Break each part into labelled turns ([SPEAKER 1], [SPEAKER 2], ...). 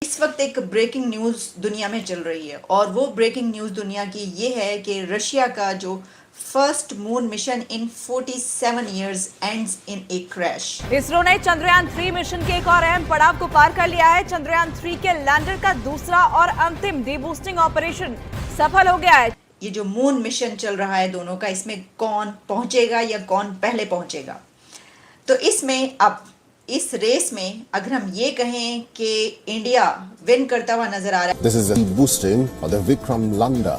[SPEAKER 1] इस वक्त एक ब्रेकिंग न्यूज़ दुनिया में चल रही है और वो ब्रेकिंग न्यूज़ दुनिया की ये है कि रशिया का जो first moon mission in 47 years ends in A crash.
[SPEAKER 2] ISRO ने चंद्रयान 3 मिशन के एक और अहम पड़ाव को पार कर लिया है। चंद्रयान 3 के लैंडर का दूसरा और अंतिम डीबूस्टिंग ऑपरेशन सफल हो गया है।
[SPEAKER 1] ये जो मून मिशन चल रहा है दोनों का, इसमें कौन पहुंचेगा या कौन पहले पहुंचेगा, तो इसमें अब इस रेस में अगर हम ये कहें कि इंडिया विन करता हुआ नजर आ रहा है।
[SPEAKER 3] This is the boosting of the Vikram lander.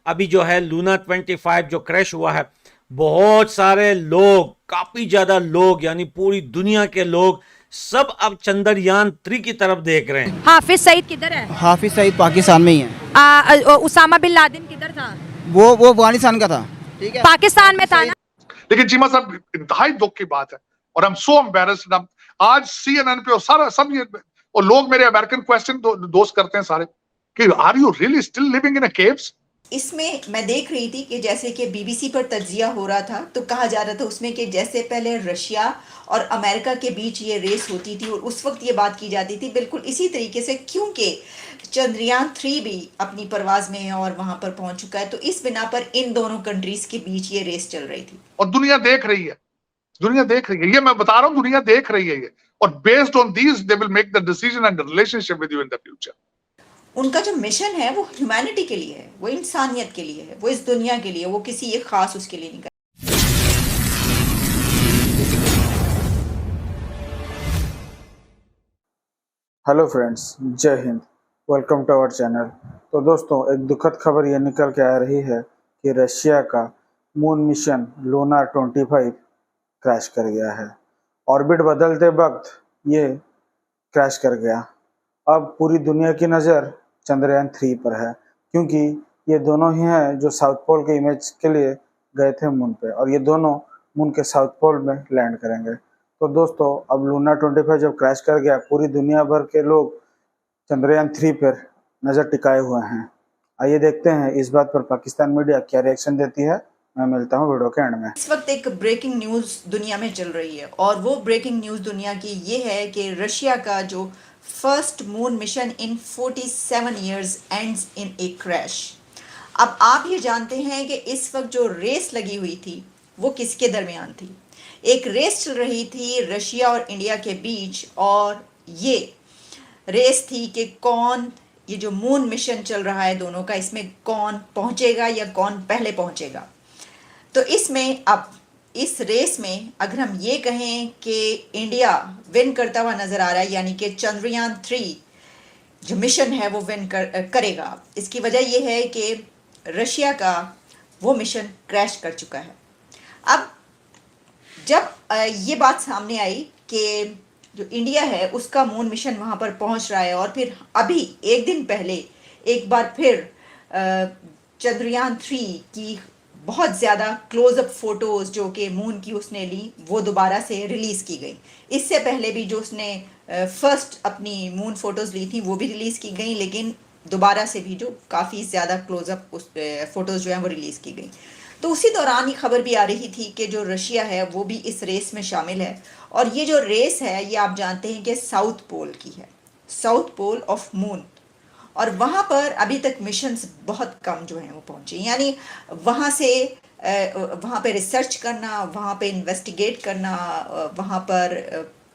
[SPEAKER 4] अभी जो है लूना 25 जो क्रैश हुआ है, बहुत सारे लोग, काफी ज्यादा लोग, यानी पूरी दुनिया के लोग सब अब चंद्रयान 3 की तरफ देख रहे हैं।
[SPEAKER 5] हाफिज सईद किधर है?
[SPEAKER 6] हाफिज सईद पाकिस्तान में ही है।
[SPEAKER 5] उसामा बिन लादेन किधर था?
[SPEAKER 6] वो अफगानिस्तान का था। ठीक है,
[SPEAKER 5] पाकिस्तान में था ना।
[SPEAKER 7] लेकिन चीमा साहब, इंतहाई दुख की बात है और हम सो एम्बैरेस्ड। हम आज CNN पे और सारा सब ये और लोग मेरे अमेरिकन क्वेश्चन दोस्त करते हैं सारे कि are you really still living in a caves.
[SPEAKER 1] इसमें मैं देख रही थी कि जैसे कि BBC पर तज्जिया हो रहा था तो कहा जा रहा था उसमें कि जैसे पहले रशिया और अमेरिका के बीच ये रेस होती थी और उस वक्त ये बात की जाती थी, बिल्कुल इसी तरीके से, क्योंकि चंद्रयान 3 भी अपनी परवाज में है और वहां पर पहुंच चुका है, तो इस बिना पर इन दोनों कंट्रीज के बीच ये रेस चल रही थी
[SPEAKER 7] और दुनिया देख रही है, दुनिया देख रही है, ये मैं बता रहा हूं, दुनिया देख रही है ये। और based on these they will make the decision and relationship with you in the future.
[SPEAKER 1] उनका जो मिशन है वो ह्यूमैनिटी के लिए है, वो इंसानियत के लिए है, वो इस दुनिया के लिए, वो किसी एक खास उसके लिए नहीं।
[SPEAKER 8] हेलो फ्रेंड्स, जय हिंद, वेलकम टू आवर चैनल। तो दोस्तों, एक दुखद खबर ये निकल के आ रही है कि रशिया का मून मिशन लूना 25 क्रैश कर गया है। ऑर्बिट बदलते वक्त ये क्रैश कर गया। अब पूरी दुनिया की नज़र चंद्रयान 3 पर है, क्योंकि ये दोनों ही हैं जो साउथ पोल के इमेज के लिए गए थे मून पे, और ये दोनों मून के साउथ पोल में लैंड करेंगे। तो दोस्तों, अब लूना 25 जब क्रैश कर गया, पूरी दुनिया भर के लोग चंद्रयान 3 पर नज़र टिकाए हुए हैं। आइए देखते हैं इस बात पर पाकिस्तान मीडिया क्या रिएक्शन देती है। मैं मिलता हूँ वीडियो के एंड में।
[SPEAKER 1] इस वक्त एक ब्रेकिंग न्यूज़ दुनिया में चल रही है और वो ब्रेकिंग न्यूज़ दुनिया की ये है कि रशिया का जो first moon mission in 47 years ends in A crash. अब आप ये जानते हैं कि इस वक्त जो रेस लगी हुई थी वो किसके दरमियान थी। एक रेस चल रही थी रशिया और इंडिया के बीच, और ये रेस थी कि कौन, ये जो मून मिशन चल रहा है दोनों का, इसमें कौन पहुंचेगा या कौन पहले पहुंचेगा। तो इसमें अब इस रेस में अगर हम ये कहें कि इंडिया विन करता हुआ नज़र आ रहा है, यानी कि चंद्रयान 3 जो मिशन है वो विन करेगा। इसकी वजह यह है कि रशिया का वो मिशन क्रैश कर चुका है। अब जब ये बात सामने आई कि जो इंडिया है उसका मून मिशन वहाँ पर पहुँच रहा है, और फिर अभी एक दिन पहले एक बार फिर चंद्रयान 3 की बहुत ज़्यादा क्लोज़अप फ़ोटोज़ जो कि मून की उसने ली वो दोबारा से रिलीज़ की गई। इससे पहले भी जो उसने फर्स्ट अपनी मून फ़ोटोज़ ली थी वो भी रिलीज़ की गई, लेकिन दोबारा से भी जो काफ़ी ज़्यादा क्लोज़अप उस फ़ोटोज़ जो हैं वो रिलीज़ की गई। तो उसी दौरान ये खबर भी आ रही थी कि जो रशिया है वो भी इस रेस में शामिल है, और ये जो रेस है ये आप जानते हैं कि साउथ पोल की है, साउथ पोल ऑफ मून, और वहाँ पर अभी तक मिशंस बहुत कम जो हैं वो पहुँचे। यानी वहाँ से वहाँ पे रिसर्च करना, वहाँ पे इन्वेस्टिगेट करना, वहाँ पर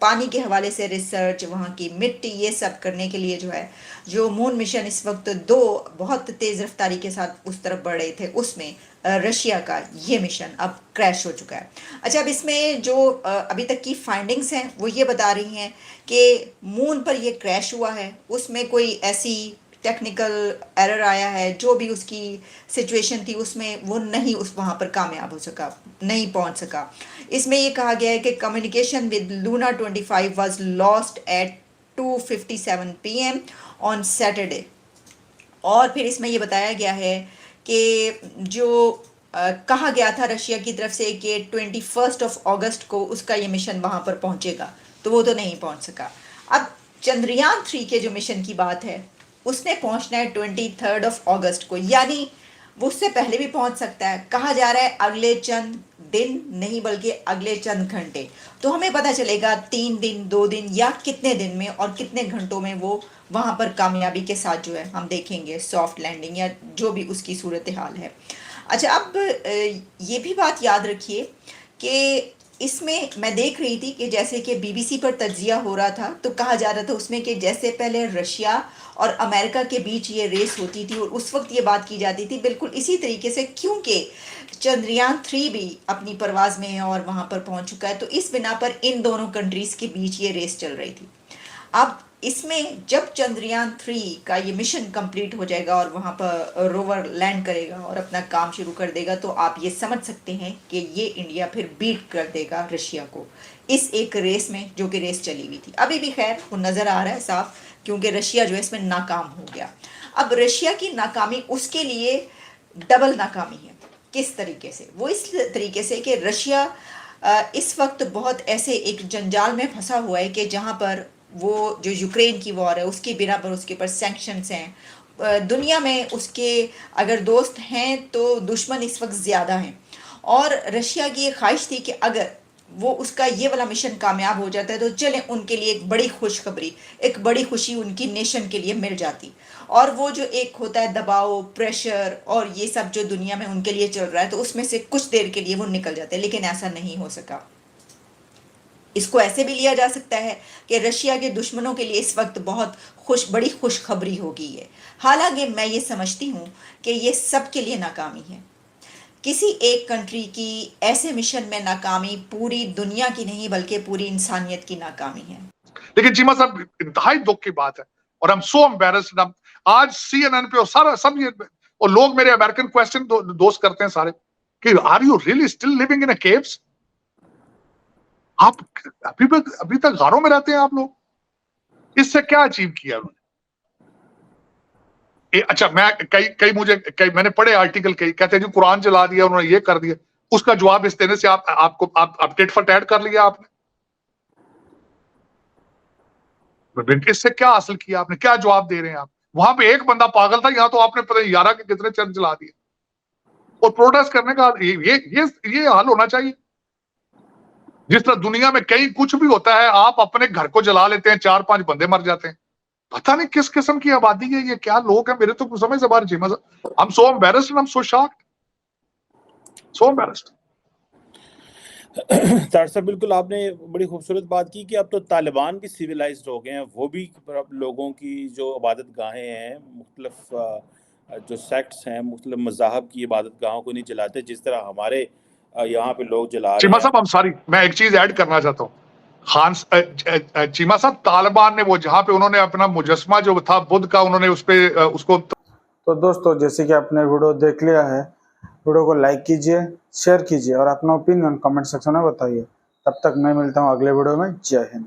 [SPEAKER 1] पानी के हवाले से रिसर्च, वहाँ की मिट्टी, ये सब करने के लिए जो है, जो मून मिशन इस वक्त 2 बहुत तेज़ रफ्तारी के साथ उस तरफ बढ़ रहे थे, उसमें रशिया का ये मिशन अब क्रैश हो चुका है। अच्छा, अब इसमें जो अभी तक की फाइंडिंग्स हैं वो ये बता रही हैं कि मून पर ये क्रैश हुआ है, उसमें कोई ऐसी टेक्निकल एरर आया है, जो भी उसकी सिचुएशन थी उसमें वो नहीं उस वहाँ पर कामयाब हो सका, नहीं पहुँच सका। इसमें ये कहा गया है कि communication with Luna 25 was lost at 2:57 PM on Saturday. और फिर इसमें ये बताया गया है कि जो कहा गया था रशिया की तरफ से कि 21 अगस्त को उसका ये मिशन वहाँ पर पहुँचेगा, तो वो तो नहीं पहुँच सका। अब चंद्रयान 3 के जो मिशन की बात है उसने पहुंचना है 23 अगस्त को, यानी वो उससे पहले भी पहुंच सकता है। कहा जा रहा है अगले चंद दिन नहीं बल्कि अगले चंद घंटे, तो हमें पता चलेगा 3 दिन, 2 दिन या कितने दिन में और कितने घंटों में वो वहां पर कामयाबी के साथ जो है हम देखेंगे सॉफ्ट लैंडिंग या जो भी उसकी सूरत हाल है। अच्छा, अब ये भी बात याद रखिए कि इसमें मैं देख रही थी कि जैसे कि बीबीसी पर तज्जिया हो रहा था, तो कहा जा रहा था उसमें कि जैसे पहले रशिया और अमेरिका के बीच ये रेस होती थी और उस वक्त ये बात की जाती थी, बिल्कुल इसी तरीके से, क्योंकि चंद्रयान 3 भी अपनी परवाज़ में है और वहाँ पर पहुँच चुका है, तो इस बिना पर इन दोनों कंट्रीज़ के बीच ये रेस चल रही थी। अब इसमें जब चंद्रयान 3 का ये मिशन कंप्लीट हो जाएगा और वहाँ पर रोवर लैंड करेगा और अपना काम शुरू कर देगा, तो आप ये समझ सकते हैं कि ये इंडिया फिर बीट कर देगा रशिया को इस एक रेस में, जो कि रेस चली हुई थी। अभी भी खैर वो नज़र आ रहा है साफ, क्योंकि रशिया जो है इसमें नाकाम हो गया। अब रशिया की नाकामी उसके लिए डबल नाकामी है। किस तरीके से? वो इस तरीके से कि रशिया इस वक्त बहुत ऐसे एक जंजाल में फंसा हुआ है कि जहाँ पर वो जो यूक्रेन की वॉर है उसकी बिना पर उसके ऊपर सैंक्शंस हैं। दुनिया में उसके अगर दोस्त हैं तो दुश्मन इस वक्त ज़्यादा हैं, और रशिया की ये ख्वाहिश थी कि अगर वो उसका ये वाला मिशन कामयाब हो जाता है तो चलें उनके लिए एक बड़ी खुशखबरी, एक बड़ी खुशी उनकी नेशन के लिए मिल जाती, और वो जो एक होता है दबाव, प्रेशर और ये सब जो दुनिया में उनके लिए चल रहा है, तो उसमें से कुछ देर के लिए वो निकल जाते हैं। लेकिन ऐसा नहीं हो सका। इसको ऐसे भी लिया जा सकता है कि रशिया के दुश्मनों के लिए इस वक्त बहुत बड़ी खुशखबरी हो गई है। हालांकि मैं ये समझती हूँ कि ये सब के लिए नाकामी है। किसी एक कंट्री की ऐसे मिशन में नाकामी पूरी दुनिया की नहीं बल्कि पूरी इंसानियत की नाकामी है।
[SPEAKER 7] लेकिन चीमा साहब, इंतहाई दुख की बात है और आई एम सो एम्बैरेस्ड। आज CNN पे और सारा सब ये और लोग मेरे अमेरिकन क्वेश्चन दोस्त करते हैं सारे कि are you really still living in a caves? आप अभी तक गारों में रहते हैं आप लोग? इससे क्या अचीव किया उन्होंने? अच्छा, मैंने पढ़े आर्टिकल कहते हैं जी कुरान जला दिया उन्होंने, ये कर दिया। उसका जवाब इस देने से आप टिट फॉर टैट कर लिया आपने। इससे क्या हासिल किया आपने? क्या जवाब दे रहे हैं आप? वहां पे एक बंदा पागल था, यहाँ तो आपने पता नहीं 11 के कितने चर्च जला दिए। और प्रोटेस्ट करने का ये हाल होना चाहिए। जिस तरह दुनिया में कहीं कुछ भी होता है, आप अपने घर को जला लेते हैं, 4-5 बंदे मर जाते हैं। पता नहीं किस किस्म की आबादी है ये, क्या लोग हैं। मेरे तो समझ से बाहर चीमा साहब, I am so embarrassed and I am so shocked, so embarrassed.
[SPEAKER 9] तार साहब, बिल्कुल आपने बड़ी खूबसूरत बात की कि अब तो तालिबान भी सिविलाइज्ड हो गए हैं। वो भी अब लोगों की जो इबादत गाहें हैं, मुख्तलिफ जो सेक्ट्स हैं, मुख्तलिफ मज़ाहब की इबादत गाहों को नहीं जलाते जिस तरह हमारे यहाँ पे लोग जला रहे
[SPEAKER 7] चीमा
[SPEAKER 9] हैं।
[SPEAKER 7] साहब, I'm sorry, मैं एक चीज ऐड करना चाहता हूँ। चीमा साहब, तालिबान ने वो जहाँ पे उन्होंने अपना मुजस्मा जो था बुद्ध का, उन्होंने उस पे उसको।
[SPEAKER 8] तो दोस्तों, जैसे कि आपने वीडियो देख लिया है, वीडियो को लाइक कीजिए, शेयर कीजिए और अपना ओपिनियन कमेंट सेक्शन में बताइए। तब तक मैं मिलता हूँ अगले वीडियो में। जय हिंद।